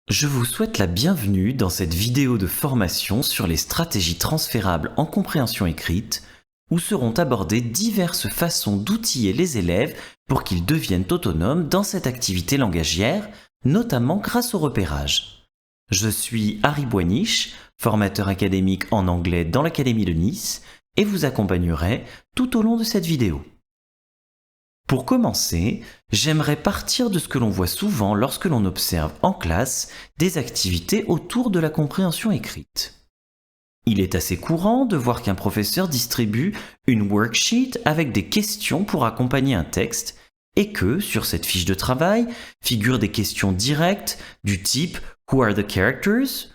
Je vous souhaite la bienvenue dans cette vidéo de formation sur les stratégies transférables en compréhension écrite, où seront abordées diverses façons d'outiller les élèves pour qu'ils deviennent autonomes dans cette activité langagière, notamment grâce au repérage. Je suis Harry Boiniche, formateur académique en anglais dans l'Académie de Nice, et vous accompagnerai tout au long de cette vidéo. Pour commencer, j'aimerais partir de ce que l'on voit souvent lorsque l'on observe en classe des activités autour de la compréhension écrite. Il est assez courant de voir qu'un professeur distribue une worksheet avec des questions pour accompagner un texte et que, sur cette fiche de travail, figurent des questions directes du type « Who are the characters ?»,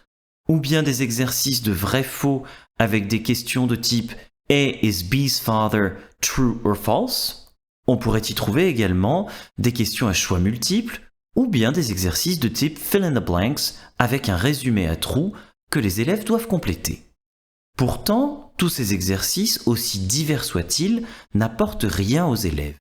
ou bien des exercices de vrai-faux avec des questions de type « A is B's father, true or false ?». On pourrait y trouver également des questions à choix multiples ou bien des exercices de type fill in the blanks avec un résumé à trous que les élèves doivent compléter. Pourtant, tous ces exercices, aussi divers soient-ils, n'apportent rien aux élèves.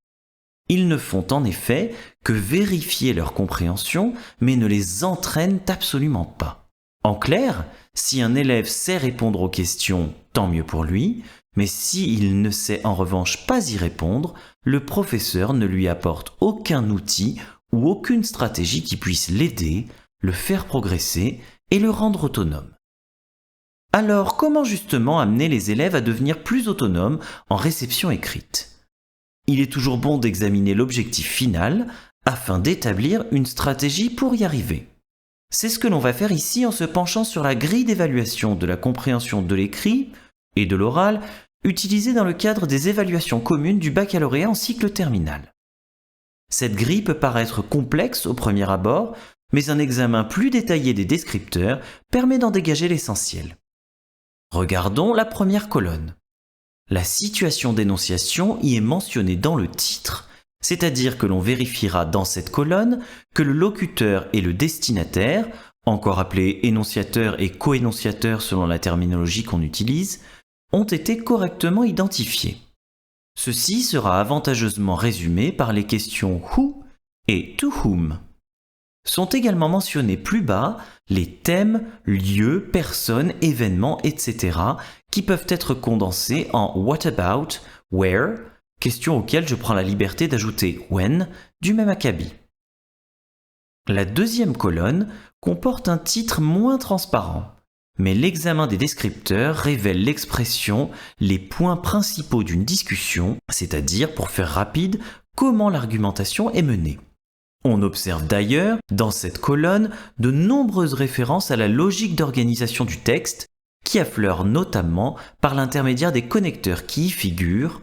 Ils ne font en effet que vérifier leur compréhension, mais ne les entraînent absolument pas. En clair, si un élève sait répondre aux questions, tant mieux pour lui, mais s'il ne sait en revanche pas y répondre, le professeur ne lui apporte aucun outil ou aucune stratégie qui puisse l'aider, le faire progresser et le rendre autonome. Alors, comment justement amener les élèves à devenir plus autonomes en réception écrite ? Il est toujours bon d'examiner l'objectif final afin d'établir une stratégie pour y arriver. C'est ce que l'on va faire ici en se penchant sur la grille d'évaluation de la compréhension de l'écrit et de l'oral utilisée dans le cadre des évaluations communes du baccalauréat en cycle terminal. Cette grille peut paraître complexe au premier abord, mais un examen plus détaillé des descripteurs permet d'en dégager l'essentiel. Regardons la première colonne. La situation d'énonciation y est mentionnée dans le titre, c'est-à-dire que l'on vérifiera dans cette colonne que le locuteur et le destinataire, encore appelés énonciateur et co-énonciateur selon la terminologie qu'on utilise, ont été correctement identifiés. Ceci sera avantageusement résumé par les questions who et to whom. Sont également mentionnés plus bas les thèmes, lieux, personnes, événements, etc. qui peuvent être condensés en what about, where, questions auxquelles je prends la liberté d'ajouter when du même acabit. La deuxième colonne comporte un titre moins transparent, mais l'examen des descripteurs révèle l'expression « les points principaux d'une discussion », c'est-à-dire, pour faire rapide, comment l'argumentation est menée. On observe d'ailleurs, dans cette colonne, de nombreuses références à la logique d'organisation du texte, qui affleurent notamment par l'intermédiaire des connecteurs qui y figurent,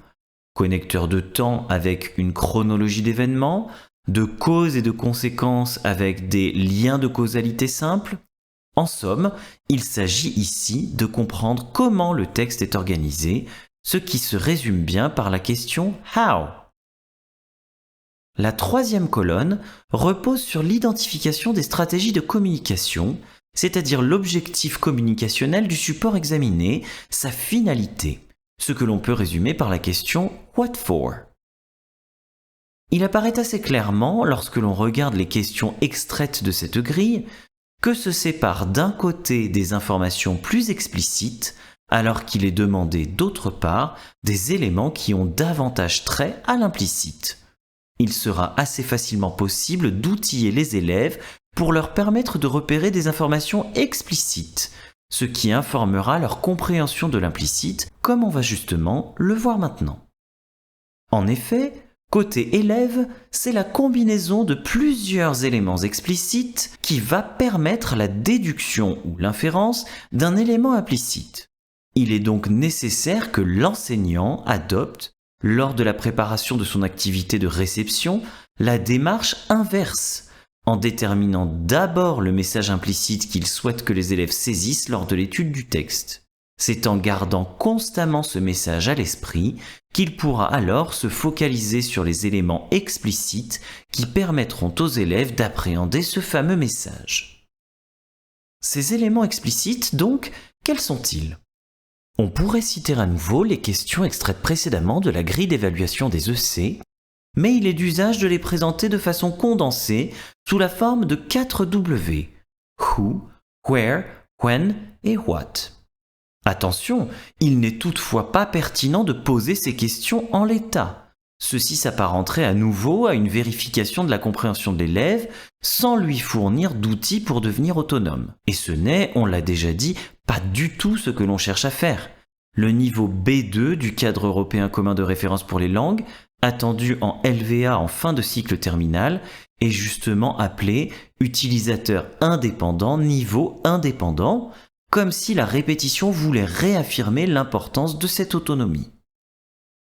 connecteurs de temps avec une chronologie d'événements, de causes et de conséquences avec des liens de causalité simples. En somme, il s'agit ici de comprendre comment le texte est organisé, ce qui se résume bien par la question « how ». La troisième colonne repose sur l'identification des stratégies de communication, c'est-à-dire l'objectif communicationnel du support examiné, sa finalité, ce que l'on peut résumer par la question « what for ». Il apparaît assez clairement, lorsque l'on regarde les questions extraites de cette grille, que se séparent d'un côté des informations plus explicites, alors qu'il est demandé d'autre part des éléments qui ont davantage trait à l'implicite. Il sera assez facilement possible d'outiller les élèves pour leur permettre de repérer des informations explicites, ce qui informera leur compréhension de l'implicite, comme on va justement le voir maintenant. En effet, côté élève, c'est la combinaison de plusieurs éléments explicites qui va permettre la déduction ou l'inférence d'un élément implicite. Il est donc nécessaire que l'enseignant adopte, lors de la préparation de son activité de réception, la démarche inverse, en déterminant d'abord le message implicite qu'il souhaite que les élèves saisissent lors de l'étude du texte. C'est en gardant constamment ce message à l'esprit qu'il pourra alors se focaliser sur les éléments explicites qui permettront aux élèves d'appréhender ce fameux message. Ces éléments explicites, donc, quels sont-ils ? On pourrait citer à nouveau les questions extraites précédemment de la grille d'évaluation des EC, mais il est d'usage de les présenter de façon condensée sous la forme de 4 W. who, where, when et what. Attention, il n'est toutefois pas pertinent de poser ces questions en l'état. Ceci s'apparenterait à nouveau à une vérification de la compréhension de l'élève sans lui fournir d'outils pour devenir autonome. Et ce n'est, on l'a déjà dit, pas du tout ce que l'on cherche à faire. Le niveau B2 du cadre européen commun de référence pour les langues, attendu en LVA en fin de cycle terminal, est justement appelé utilisateur indépendant niveau indépendant, comme si la répétition voulait réaffirmer l'importance de cette autonomie.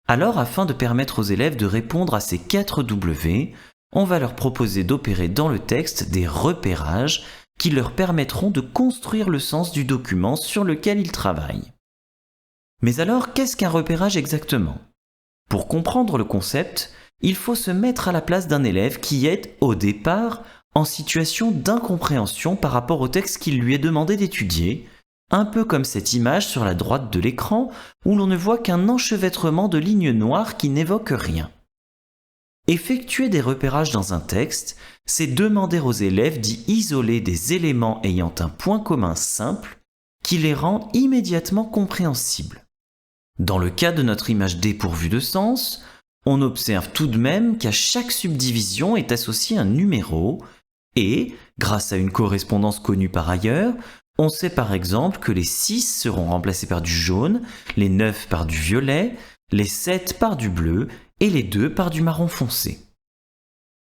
Alors, afin de permettre aux élèves de répondre à ces 4 W, on va leur proposer d'opérer dans le texte des repérages qui leur permettront de construire le sens du document sur lequel ils travaillent. Mais alors, qu'est-ce qu'un repérage exactement ? Pour comprendre le concept, il faut se mettre à la place d'un élève qui est, au départ, en situation d'incompréhension par rapport au texte qu'il lui est demandé d'étudier, un peu comme cette image sur la droite de l'écran où l'on ne voit qu'un enchevêtrement de lignes noires qui n'évoquent rien. Effectuer des repérages dans un texte, c'est demander aux élèves d'y isoler des éléments ayant un point commun simple qui les rend immédiatement compréhensibles. Dans le cas de notre image dépourvue de sens, on observe tout de même qu'à chaque subdivision est associé un numéro et, grâce à une correspondance connue par ailleurs, on sait par exemple que les 6 seront remplacés par du jaune, les 9 par du violet, les 7 par du bleu et les 2 par du marron foncé.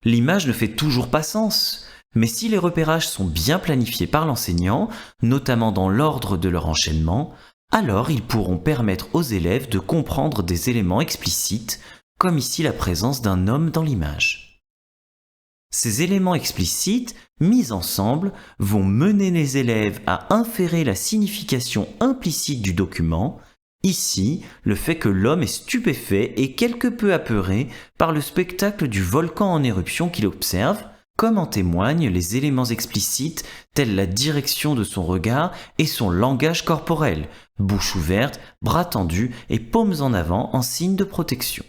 L'image ne fait toujours pas sens, mais si les repérages sont bien planifiés par l'enseignant, notamment dans l'ordre de leur enchaînement, alors ils pourront permettre aux élèves de comprendre des éléments explicites, comme ici la présence d'un homme dans l'image. Ces éléments explicites, mis ensemble, vont mener les élèves à inférer la signification implicite du document, ici le fait que l'homme est stupéfait et quelque peu apeuré par le spectacle du volcan en éruption qu'il observe, comme en témoignent les éléments explicites tels la direction de son regard et son langage corporel, bouche ouverte, bras tendus et paumes en avant en signe de protection.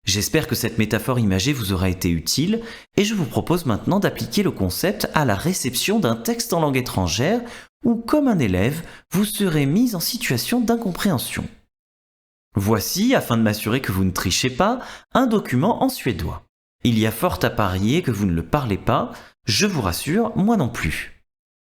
J'espère que cette métaphore imagée vous aura été utile et je vous propose maintenant d'appliquer le concept à la réception d'un texte en langue étrangère où, comme un élève, vous serez mis en situation d'incompréhension. Voici, afin de m'assurer que vous ne trichez pas, un document en suédois. Il y a fort à parier que vous ne le parlez pas, je vous rassure, moi non plus.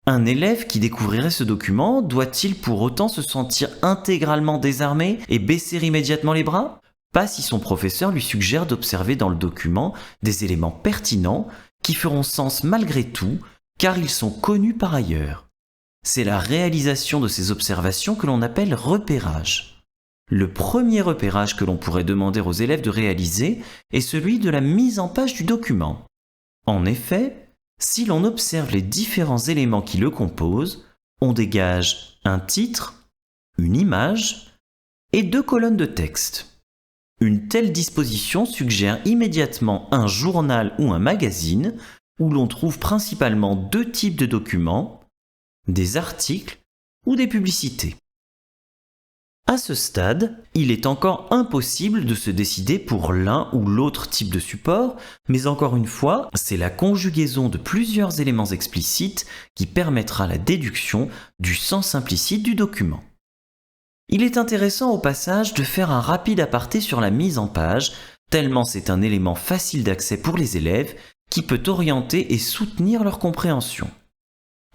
Un élève qui découvrirait ce document doit-il pour autant se sentir intégralement désarmé et baisser immédiatement les bras ? Pas si son professeur lui suggère d'observer dans le document des éléments pertinents qui feront sens malgré tout, car ils sont connus par ailleurs. C'est la réalisation de ces observations que l'on appelle repérage. Le premier repérage que l'on pourrait demander aux élèves de réaliser est celui de la mise en page du document. En effet, si l'on observe les différents éléments qui le composent, on dégage un titre, une image et 2 colonnes de texte. Une telle disposition suggère immédiatement un journal ou un magazine où l'on trouve principalement 2 types de documents, des articles ou des publicités. À ce stade, il est encore impossible de se décider pour l'un ou l'autre type de support, mais encore une fois, c'est la conjugaison de plusieurs éléments explicites qui permettra la déduction du sens implicite du document. Il est intéressant au passage de faire un rapide aparté sur la mise en page, tellement c'est un élément facile d'accès pour les élèves qui peut orienter et soutenir leur compréhension.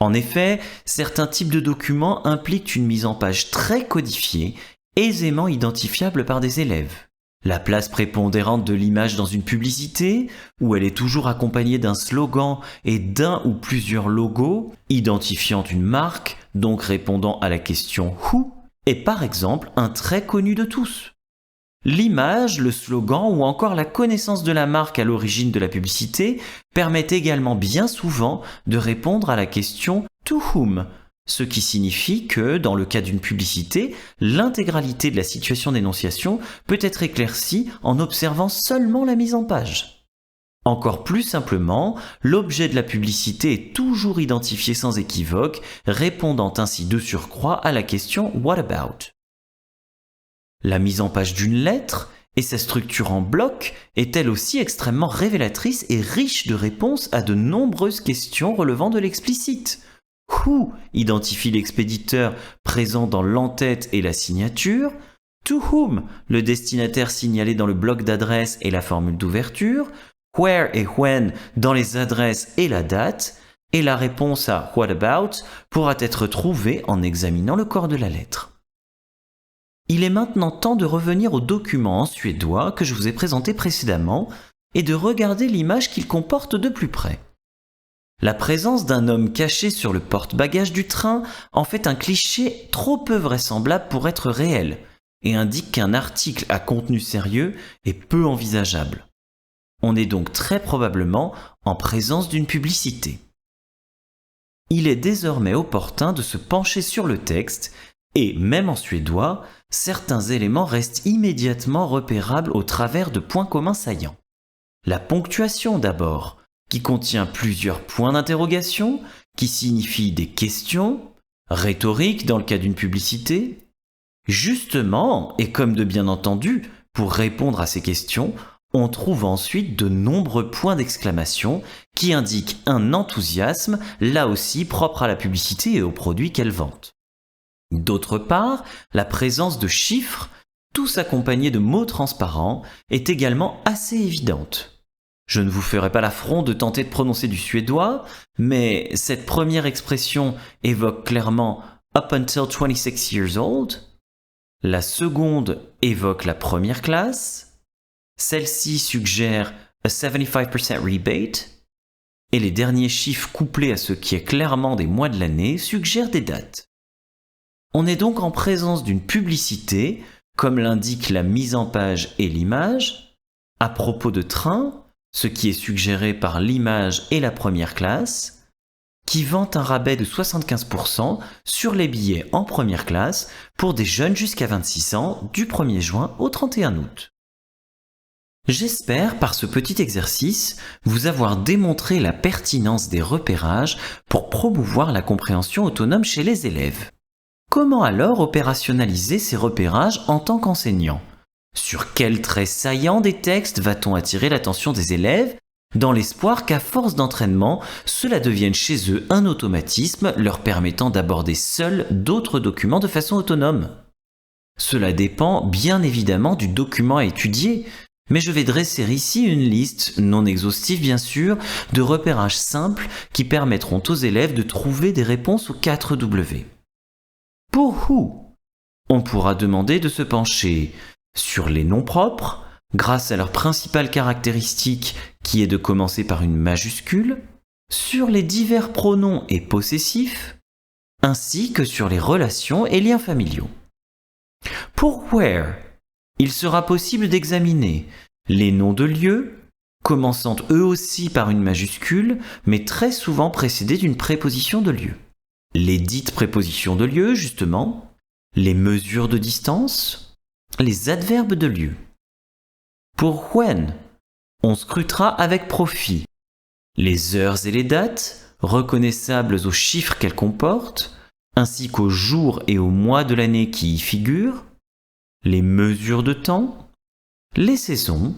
En effet, certains types de documents impliquent une mise en page très codifiée, aisément identifiable par des élèves. La place prépondérante de l'image dans une publicité, où elle est toujours accompagnée d'un slogan et d'un ou plusieurs logos, identifiant une marque, donc répondant à la question « Who ?» est par exemple un trait connu de tous. L'image, le slogan ou encore la connaissance de la marque à l'origine de la publicité permettent également bien souvent de répondre à la question « To whom ?», ce qui signifie que, dans le cas d'une publicité, l'intégralité de la situation d'énonciation peut être éclaircie en observant seulement la mise en page. Encore plus simplement, l'objet de la publicité est toujours identifié sans équivoque, répondant ainsi de surcroît à la question « What about ?». La mise en page d'une lettre Et sa structure en bloc est elle aussi extrêmement révélatrice et riche de réponses à de nombreuses questions relevant de l'explicite. Who identifie l'expéditeur présent dans l'entête et la signature. To whom, le destinataire signalé dans le bloc d'adresse et la formule d'ouverture. Where et when dans les adresses et la date. Et la réponse à what about pourra être trouvée en examinant le corps de la lettre. Il est maintenant temps de revenir au document en suédois que je vous ai présenté précédemment et de regarder l'image qu'il comporte de plus près. La présence d'un homme caché sur le porte-bagages du train en fait un cliché trop peu vraisemblable pour être réel et indique qu'un article à contenu sérieux est peu envisageable. On est donc très probablement en présence d'une publicité. Il est désormais opportun de se pencher sur le texte et, même en suédois, certains éléments restent immédiatement repérables au travers de points communs saillants. La ponctuation d'abord, qui contient plusieurs points d'interrogation, qui signifient des questions, rhétorique dans le cas d'une publicité. Justement, et comme de bien entendu, pour répondre à ces questions, on trouve ensuite de nombreux points d'exclamation qui indiquent un enthousiasme, là aussi propre à la publicité et aux produits qu'elle vante. D'autre part, la présence de chiffres, tous accompagnés de mots transparents, est également assez évidente. Je ne vous ferai pas l'affront de tenter de prononcer du suédois, mais cette première expression évoque clairement « up until 26 years old ». La seconde évoque la première classe. Celle-ci suggère « a 75% rebate ». Et les derniers chiffres couplés à ce qui est clairement des mois de l'année suggèrent des dates. On est donc en présence d'une publicité, comme l'indique la mise en page et l'image, à propos de train, ce qui est suggéré par l'image et la première classe, qui vante un rabais de 75% sur les billets en première classe pour des jeunes jusqu'à 26 ans du 1er juin au 31 août. J'espère, par ce petit exercice, vous avoir démontré la pertinence des repérages pour promouvoir la compréhension autonome chez les élèves. Comment alors opérationnaliser ces repérages en tant qu'enseignant ? Sur quels traits saillants des textes va-t-on attirer l'attention des élèves, dans l'espoir qu'à force d'entraînement, cela devienne chez eux un automatisme leur permettant d'aborder seuls d'autres documents de façon autonome ? Cela dépend bien évidemment du document à étudier, mais je vais dresser ici une liste, non exhaustive bien sûr, de repérages simples qui permettront aux élèves de trouver des réponses aux 4 W. Pour who, on pourra demander de se pencher sur les noms propres, grâce à leur principale caractéristique qui est de commencer par une majuscule, sur les divers pronoms et possessifs, ainsi que sur les relations et liens familiaux. Pour where, il sera possible d'examiner les noms de lieux, commençant eux aussi par une majuscule, mais très souvent précédés d'une préposition de lieu. Les dites prépositions de lieu, justement, les mesures de distance, les adverbes de lieu. Pour when, on scrutera avec profit les heures et les dates, reconnaissables aux chiffres qu'elles comportent, ainsi qu'aux jours et aux mois de l'année qui y figurent, les mesures de temps, les saisons,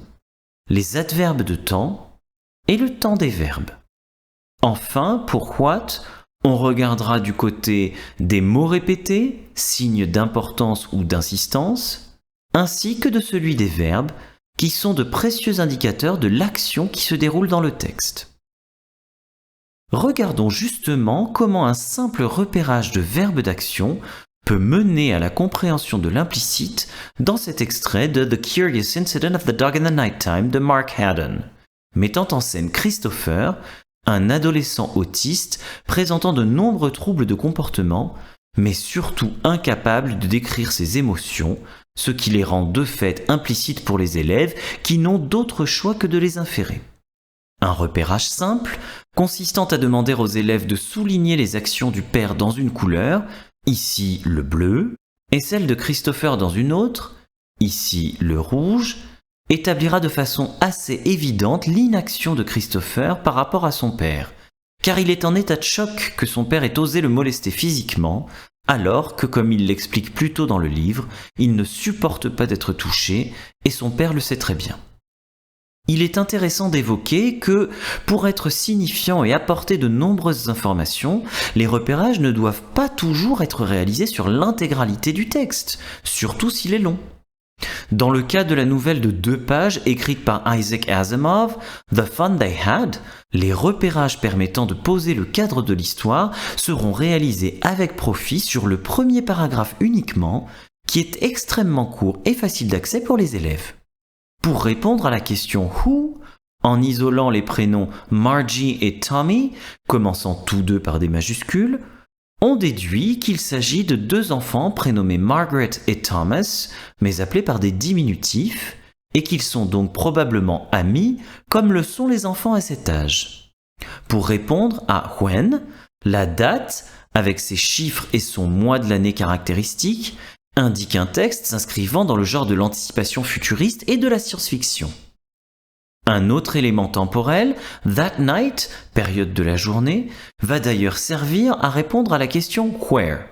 les adverbes de temps et le temps des verbes. Enfin, pour what, on regardera du côté des mots répétés, signes d'importance ou d'insistance, ainsi que de celui des verbes, qui sont de précieux indicateurs de l'action qui se déroule dans le texte. Regardons justement comment un simple repérage de verbes d'action peut mener à la compréhension de l'implicite dans cet extrait de The Curious Incident of the Dog in the Nighttime de Mark Haddon, mettant en scène Christopher, un adolescent autiste présentant de nombreux troubles de comportement, mais surtout incapable de décrire ses émotions, ce qui les rend de fait implicites pour les élèves qui n'ont d'autre choix que de les inférer. Un repérage simple, consistant à demander aux élèves de souligner les actions du père dans une couleur, ici le bleu, et celle de Christopher dans une autre, ici le rouge, établira de façon assez évidente l'inaction de Christopher par rapport à son père, car il est en état de choc que son père ait osé le molester physiquement, alors que, comme il l'explique plus tôt dans le livre, il ne supporte pas d'être touché et son père le sait très bien. Il est intéressant d'évoquer que, pour être signifiant et apporter de nombreuses informations, les repérages ne doivent pas toujours être réalisés sur l'intégralité du texte, surtout s'il est long. Dans le cas de la nouvelle de 2 pages écrite par Isaac Asimov, The Fun They Had, les repérages permettant de poser le cadre de l'histoire seront réalisés avec profit sur le premier paragraphe uniquement, qui est extrêmement court et facile d'accès pour les élèves. Pour répondre à la question Who, en isolant les prénoms Margie et Tommy, commençant tous deux par des majuscules, on déduit qu'il s'agit de 2 enfants prénommés Margaret et Thomas, mais appelés par des diminutifs, et qu'ils sont donc probablement amis, comme le sont les enfants à cet âge. Pour répondre à when, la date, avec ses chiffres et son mois de l'année caractéristique, indique un texte s'inscrivant dans le genre de l'anticipation futuriste et de la science-fiction. Un autre élément temporel, that night, période de la journée, va d'ailleurs servir à répondre à la question where.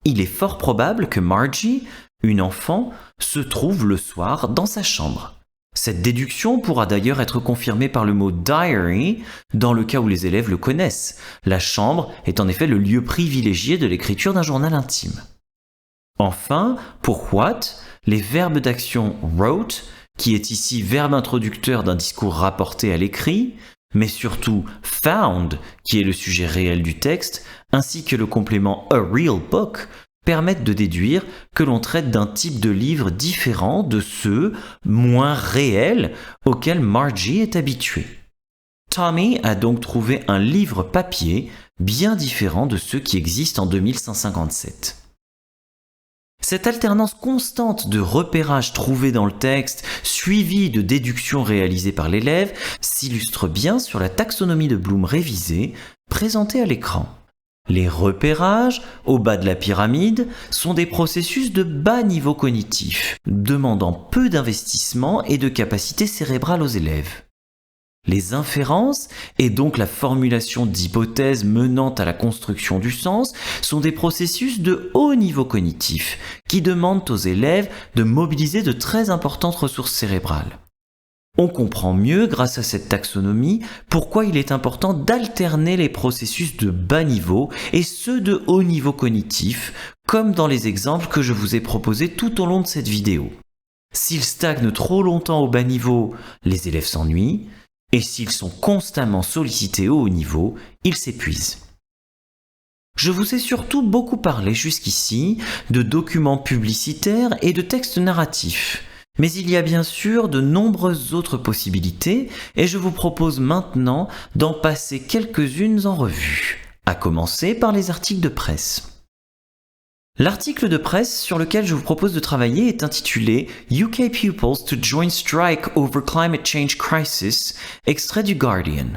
Il est fort probable que Margie, une enfant, se trouve le soir dans sa chambre. Cette déduction pourra d'ailleurs être confirmée par le mot diary dans le cas où les élèves le connaissent. La chambre est en effet le lieu privilégié de l'écriture d'un journal intime. Enfin, pour what, les verbes d'action wrote, qui est ici verbe introducteur d'un discours rapporté à l'écrit, mais surtout found, qui est le sujet réel du texte, ainsi que le complément a real book, permettent de déduire que l'on traite d'un type de livre différent de ceux, moins réels, auxquels Margie est habituée. Tommy a donc trouvé un livre papier bien différent de ceux qui existent en 2157. Cette alternance constante de repérages trouvés dans le texte, suivie de déductions réalisées par l'élève, s'illustre bien sur la taxonomie de Bloom révisée, présentée à l'écran. Les repérages, au bas de la pyramide, sont des processus de bas niveau cognitif, demandant peu d'investissement et de capacité cérébrale aux élèves. Les inférences, et donc la formulation d'hypothèses menant à la construction du sens, sont des processus de haut niveau cognitif, qui demandent aux élèves de mobiliser de très importantes ressources cérébrales. On comprend mieux, grâce à cette taxonomie, pourquoi il est important d'alterner les processus de bas niveau et ceux de haut niveau cognitif, comme dans les exemples que je vous ai proposés tout au long de cette vidéo. S'ils stagnent trop longtemps au bas niveau, les élèves s'ennuient, et s'ils sont constamment sollicités au haut niveau, ils s'épuisent. Je vous ai surtout beaucoup parlé jusqu'ici de documents publicitaires et de textes narratifs. Mais il y a bien sûr de nombreuses autres possibilités et je vous propose maintenant d'en passer quelques-unes en revue, à commencer par les articles de presse. L'article de presse sur lequel je vous propose de travailler est intitulé UK Pupils to Join Strike Over Climate Change Crisis, extrait du Guardian.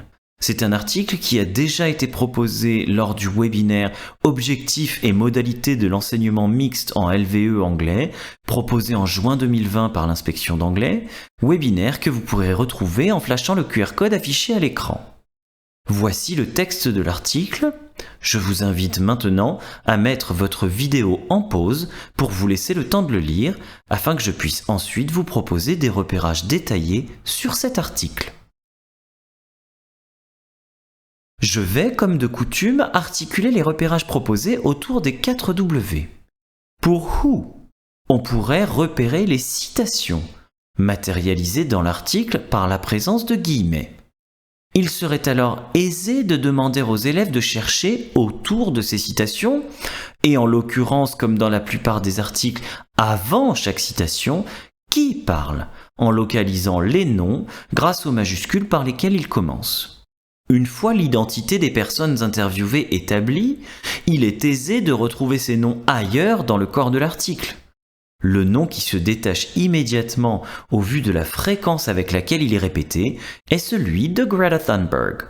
C'est un article qui a déjà été proposé lors du webinaire Objectifs et modalités de l'enseignement mixte en LVE anglais, proposé en juin 2020 par l'inspection d'anglais, webinaire que vous pourrez retrouver en flashant le QR code affiché à l'écran. Voici le texte de l'article. Je vous invite maintenant à mettre votre vidéo en pause pour vous laisser le temps de le lire, afin que je puisse ensuite vous proposer des repérages détaillés sur cet article. Je vais, comme de coutume, articuler les repérages proposés autour des 4 W. Pour who, on pourrait repérer les citations, matérialisées dans l'article par la présence de guillemets. Il serait alors aisé de demander aux élèves de chercher autour de ces citations, et en l'occurrence, comme dans la plupart des articles, avant chaque citation, qui parle, en localisant les noms grâce aux majuscules par lesquels ils commencent. Une fois l'identité des personnes interviewées établie, il est aisé de retrouver ces noms ailleurs dans le corps de l'article. Le nom qui se détache immédiatement au vu de la fréquence avec laquelle il est répété est celui de Greta Thunberg.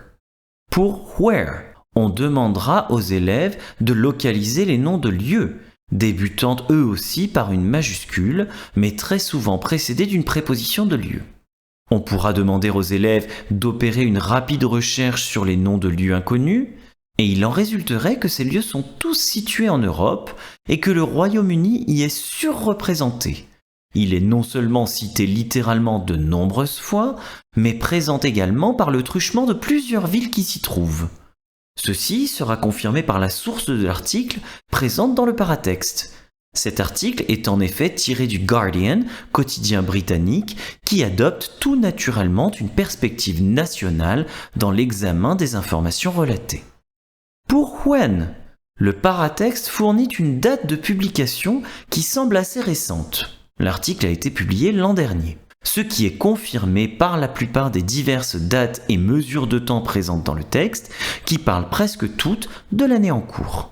Pour where, on demandera aux élèves de localiser les noms de lieux, débutant eux aussi par une majuscule, mais très souvent précédés d'une préposition de lieu. On pourra demander aux élèves d'opérer une rapide recherche sur les noms de lieux inconnus, Et il en résulterait que ces lieux sont tous situés en Europe et que le Royaume-Uni y est surreprésenté. Il est non seulement cité littéralement de nombreuses fois, mais présent également par le truchement de plusieurs villes qui s'y trouvent. Ceci sera confirmé par la source de l'article présente dans le paratexte. Cet article est en effet tiré du Guardian, quotidien britannique, qui adopte tout naturellement une perspective nationale dans l'examen des informations relatées. Pour when, le paratexte fournit une date de publication qui semble assez récente. L'article a été publié l'an dernier, ce qui est confirmé par la plupart des diverses dates et mesures de temps présentes dans le texte, qui parlent presque toutes de l'année en cours.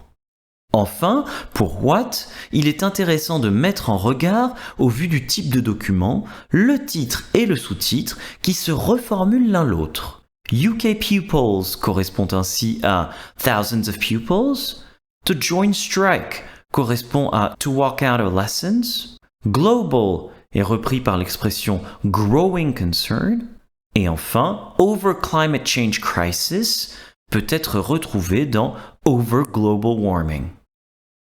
Enfin, pour what, il est intéressant de mettre en regard, au vu du type de document, le titre et le sous-titre qui se reformulent l'un l'autre. UK pupils correspond ainsi à thousands of pupils. To join strike correspond à to walk out of lessons. Global est repris par l'expression growing concern. Et enfin, over climate change crisis peut être retrouvé dans over global warming.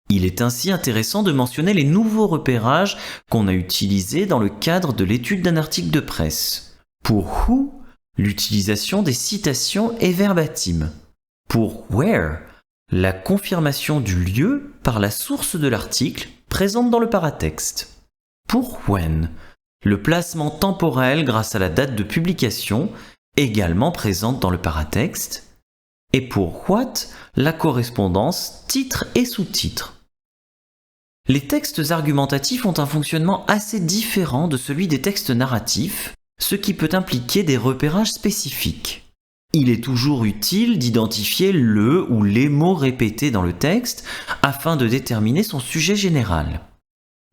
Il est ainsi intéressant de mentionner les nouveaux repérages qu'on a utilisés dans le cadre de l'étude d'un article de presse. Pour who, l'utilisation des citations est verbatim. Pour where, la confirmation du lieu par la source de l'article présente dans le paratexte. Pour when, le placement temporel grâce à la date de publication également présente dans le paratexte. Et pour what, la correspondance titre et sous-titre. Les textes argumentatifs ont un fonctionnement assez différent de celui des textes narratifs, ce qui peut impliquer des repérages spécifiques. Il est toujours utile d'identifier le ou les mots répétés dans le texte afin de déterminer son sujet général.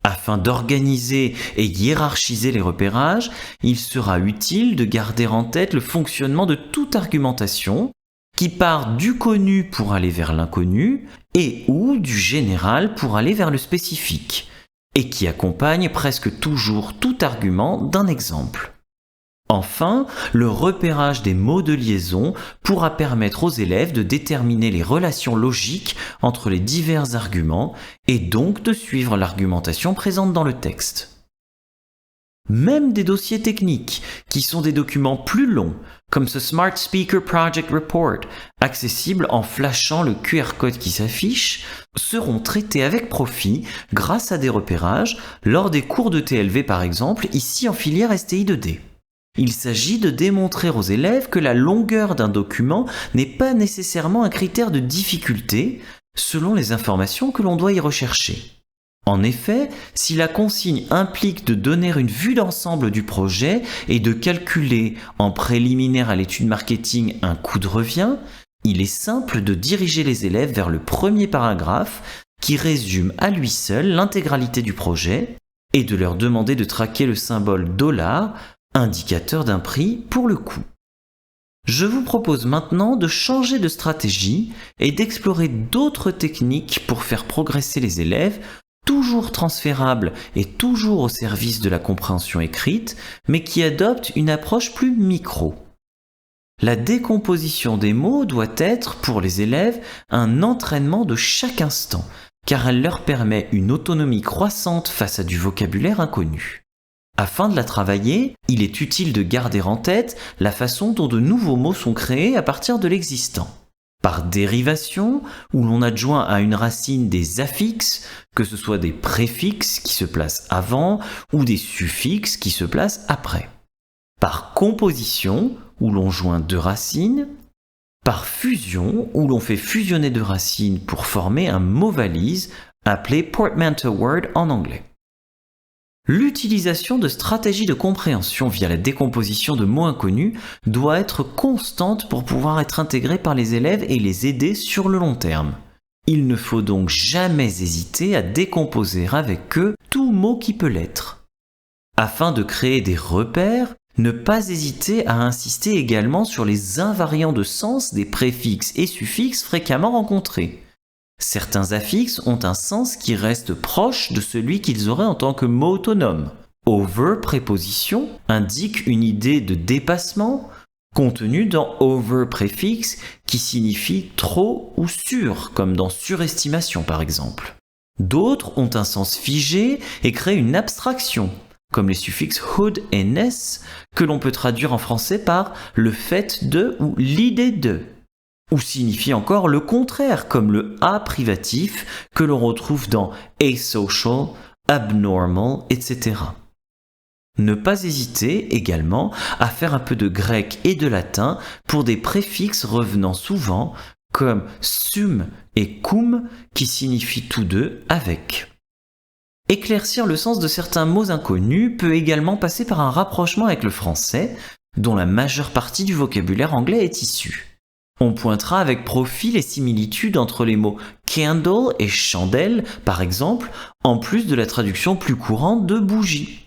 Afin d'organiser et hiérarchiser les repérages, il sera utile de garder en tête le fonctionnement de toute argumentation qui part du connu pour aller vers l'inconnu et ou du général pour aller vers le spécifique, et qui accompagne presque toujours tout argument d'un exemple. Enfin, le repérage des mots de liaison pourra permettre aux élèves de déterminer les relations logiques entre les divers arguments et donc de suivre l'argumentation présente dans le texte. Même des dossiers techniques, qui sont des documents plus longs, comme ce Smart Speaker Project Report, accessible en flashant le QR code qui s'affiche, seront traités avec profit grâce à des repérages lors des cours de TLV par exemple, ici en filière STI2D. Il s'agit de démontrer aux élèves que la longueur d'un document n'est pas nécessairement un critère de difficulté selon les informations que l'on doit y rechercher. En effet, si la consigne implique de donner une vue d'ensemble du projet et de calculer en préliminaire à l'étude marketing un coût de revient, il est simple de diriger les élèves vers le premier paragraphe qui résume à lui seul l'intégralité du projet et de leur demander de traquer le symbole $, indicateur d'un prix pour le coût. Je vous propose maintenant de changer de stratégie et d'explorer d'autres techniques pour faire progresser les élèves, toujours transférables et toujours au service de la compréhension écrite, mais qui adoptent une approche plus micro. La décomposition des mots doit être, pour les élèves, un entraînement de chaque instant, car elle leur permet une autonomie croissante face à du vocabulaire inconnu. Afin de la travailler, il est utile de garder en tête la façon dont de nouveaux mots sont créés à partir de l'existant. Par dérivation, où l'on adjoint à une racine des affixes, que ce soit des préfixes qui se placent avant ou des suffixes qui se placent après. Par composition, où l'on joint deux racines. Par fusion, où l'on fait fusionner deux racines pour former un mot valise, appelé portmanteau word en anglais. L'utilisation de stratégies de compréhension via la décomposition de mots inconnus doit être constante pour pouvoir être intégrée par les élèves et les aider sur le long terme. Il ne faut donc jamais hésiter à décomposer avec eux tout mot qui peut l'être. Afin de créer des repères, ne pas hésiter à insister également sur les invariants de sens des préfixes et suffixes fréquemment rencontrés. Certains affixes ont un sens qui reste proche de celui qu'ils auraient en tant que mot autonome. Over, préposition, indique une idée de dépassement, contenu dans over préfixe qui signifie trop ou sur, comme dans surestimation par exemple. D'autres ont un sens figé et créent une abstraction, comme les suffixes hood et ness, que l'on peut traduire en français par le fait de ou l'idée de, ou signifie encore le contraire, comme le a privatif que l'on retrouve dans asocial, abnormal, etc. Ne pas hésiter également à faire un peu de grec et de latin pour des préfixes revenant souvent, comme sum et cum, qui signifient tous deux avec. Éclaircir le sens de certains mots inconnus peut également passer par un rapprochement avec le français, dont la majeure partie du vocabulaire anglais est issue. On pointera avec profit les similitudes entre les mots candle et chandelle, par exemple, en plus de la traduction plus courante de bougie.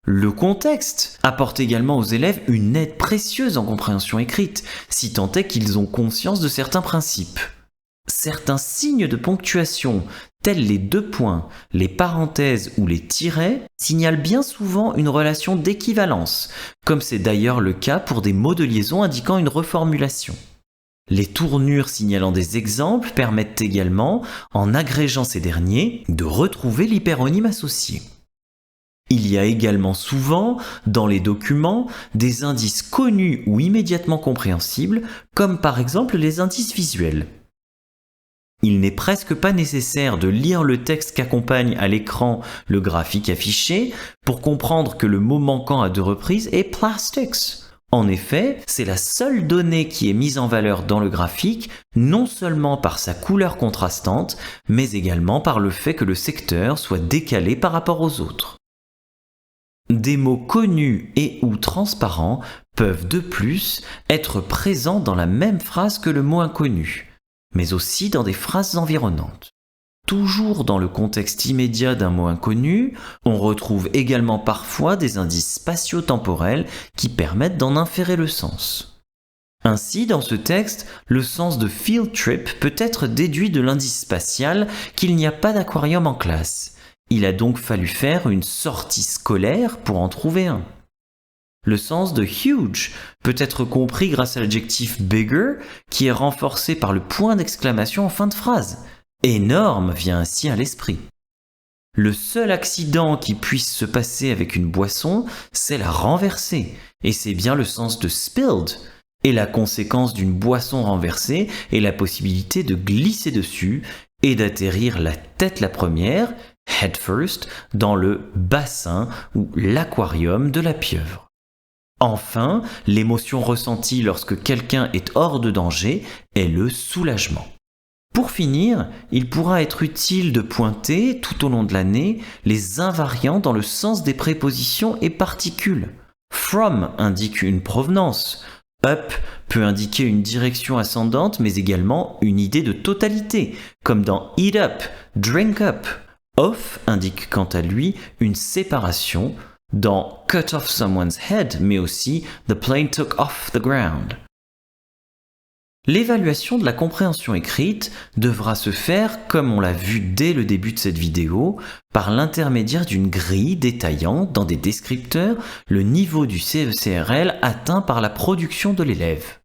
Le contexte apporte également aux élèves une aide précieuse en compréhension écrite, si tant est qu'ils ont conscience de certains principes. Certains signes de ponctuation, tels les deux points, les parenthèses ou les tirets, signalent bien souvent une relation d'équivalence, comme c'est d'ailleurs le cas pour des mots de liaison indiquant une reformulation. Les tournures signalant des exemples permettent également, en agrégeant ces derniers, de retrouver l'hyperonyme associé. Il y a également souvent, dans les documents, des indices connus ou immédiatement compréhensibles, comme par exemple les indices visuels. Il n'est presque pas nécessaire de lire le texte qu'accompagne à l'écran le graphique affiché pour comprendre que le mot manquant à 2 reprises est plastics. En effet, c'est la seule donnée qui est mise en valeur dans le graphique, non seulement par sa couleur contrastante, mais également par le fait que le secteur soit décalé par rapport aux autres. Des mots connus et ou transparents peuvent de plus être présents dans la même phrase que le mot inconnu, mais aussi dans des phrases environnantes. Toujours dans le contexte immédiat d'un mot inconnu, on retrouve également parfois des indices spatio-temporels qui permettent d'en inférer le sens. Ainsi, dans ce texte, le sens de field trip peut être déduit de l'indice spatial qu'il n'y a pas d'aquarium en classe. Il a donc fallu faire une sortie scolaire pour en trouver un. Le sens de huge peut être compris grâce à l'adjectif bigger qui est renforcé par le point d'exclamation en fin de phrase. Énorme vient ainsi à l'esprit. Le seul accident qui puisse se passer avec une boisson, c'est la renverser, et c'est bien le sens de spilled. Et la conséquence d'une boisson renversée est la possibilité de glisser dessus et d'atterrir la tête la première, head first, dans le bassin ou l'aquarium de la pieuvre. Enfin, l'émotion ressentie lorsque quelqu'un est hors de danger est le soulagement. Pour finir, il pourra être utile de pointer, tout au long de l'année, les invariants dans le sens des prépositions et particules. From indique une provenance. Up peut indiquer une direction ascendante, mais également une idée de totalité, comme dans eat up, drink up. Off indique quant à lui une séparation, dans cut off someone's head, mais aussi the plane took off the ground. L'évaluation de la compréhension écrite devra se faire, comme on l'a vu dès le début de cette vidéo, par l'intermédiaire d'une grille détaillant, dans des descripteurs, le niveau du CECRL atteint par la production de l'élève.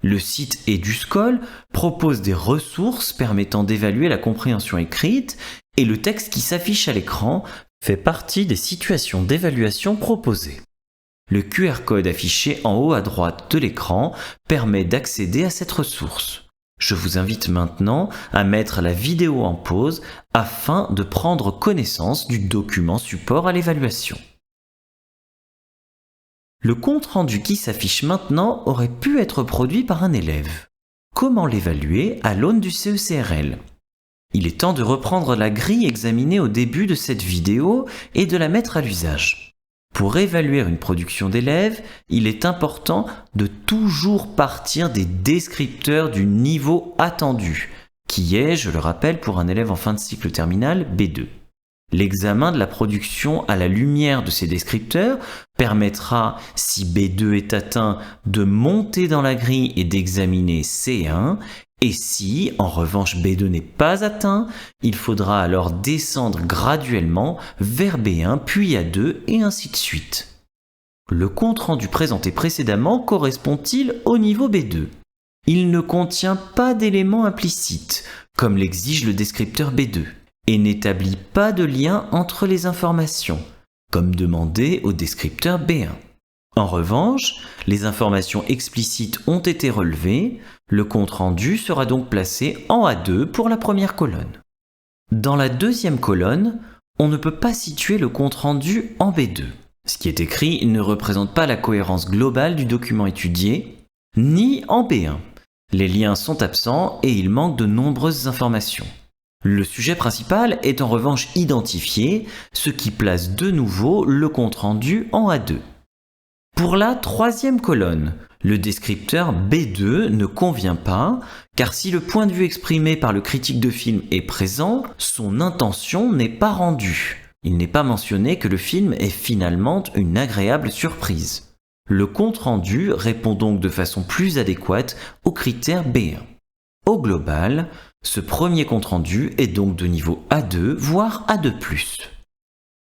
Le site EduScol propose des ressources permettant d'évaluer la compréhension écrite et le texte qui s'affiche à l'écran fait partie des situations d'évaluation proposées. Le QR code affiché en haut à droite de l'écran permet d'accéder à cette ressource. Je vous invite maintenant à mettre la vidéo en pause afin de prendre connaissance du document support à l'évaluation. Le compte-rendu qui s'affiche maintenant aurait pu être produit par un élève. Comment l'évaluer à l'aune du CECRL ? Il est temps de reprendre la grille examinée au début de cette vidéo et de la mettre à l'usage. Pour évaluer une production d'élèves, il est important de toujours partir des descripteurs du niveau attendu, qui est, je le rappelle, pour un élève en fin de cycle terminal, B2. L'examen de la production à la lumière de ces descripteurs permettra, si B2 est atteint, de monter dans la grille et d'examiner C1, et si, en revanche, B2 n'est pas atteint, il faudra alors descendre graduellement vers B1 puis A2 et ainsi de suite. Le compte-rendu présenté précédemment correspond-il au niveau B2 ? Il ne contient pas d'éléments implicites, comme l'exige le descripteur B2, et n'établit pas de lien entre les informations, comme demandé au descripteur B1. En revanche, les informations explicites ont été relevées, le compte-rendu sera donc placé en A2 pour la première colonne. Dans la deuxième colonne, on ne peut pas situer le compte-rendu en B2. Ce qui est écrit ne représente pas la cohérence globale du document étudié, ni en B1. Les liens sont absents et il manque de nombreuses informations. Le sujet principal est en revanche identifié, ce qui place de nouveau le compte-rendu en A2. Pour la troisième colonne, le descripteur B2 ne convient pas, car si le point de vue exprimé par le critique de film est présent, son intention n'est pas rendue. Il n'est pas mentionné que le film est finalement une agréable surprise. Le compte-rendu répond donc de façon plus adéquate aux critères B1. Au global, ce premier compte-rendu est donc de niveau A2, voire A2+.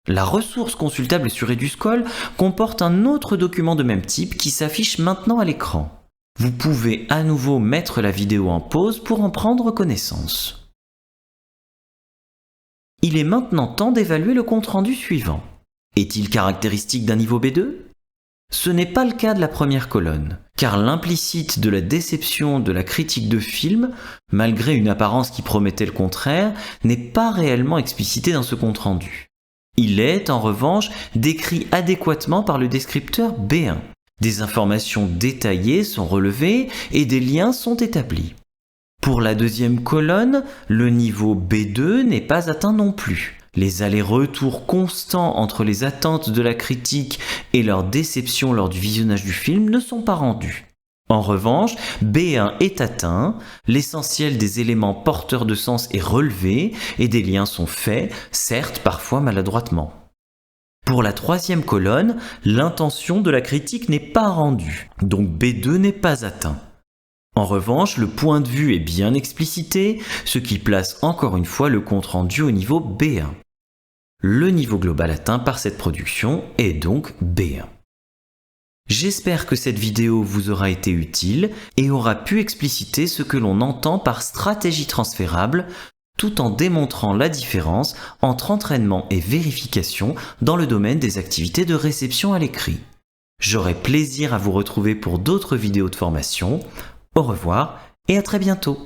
La ressource consultable sur Eduscol comporte un autre document de même type qui s'affiche maintenant à l'écran. Vous pouvez à nouveau mettre la vidéo en pause pour en prendre connaissance. Il est maintenant temps d'évaluer le compte-rendu suivant. Est-il caractéristique d'un niveau B2 ? Ce n'est pas le cas de la première colonne, car l'implicite de la déception de la critique de film, malgré une apparence qui promettait le contraire, n'est pas réellement explicité dans ce compte-rendu. Il est, en revanche, décrit adéquatement par le descripteur B1. Des informations détaillées sont relevées et des liens sont établis. Pour la deuxième colonne, le niveau B2 n'est pas atteint non plus. Les allers-retours constants entre les attentes de la critique et leur déception lors du visionnage du film ne sont pas rendus. En revanche, B1 est atteint, l'essentiel des éléments porteurs de sens est relevé et des liens sont faits, certes parfois maladroitement. Pour la troisième colonne, l'intention de la critique n'est pas rendue, donc B2 n'est pas atteint. En revanche, le point de vue est bien explicité, ce qui place encore une fois le compte-rendu au niveau B1. Le niveau global atteint par cette production est donc B1. J'espère que cette vidéo vous aura été utile et aura pu expliciter ce que l'on entend par stratégie transférable, tout en démontrant la différence entre entraînement et vérification dans le domaine des activités de réception à l'écrit. J'aurai plaisir à vous retrouver pour d'autres vidéos de formation. Au revoir et à très bientôt.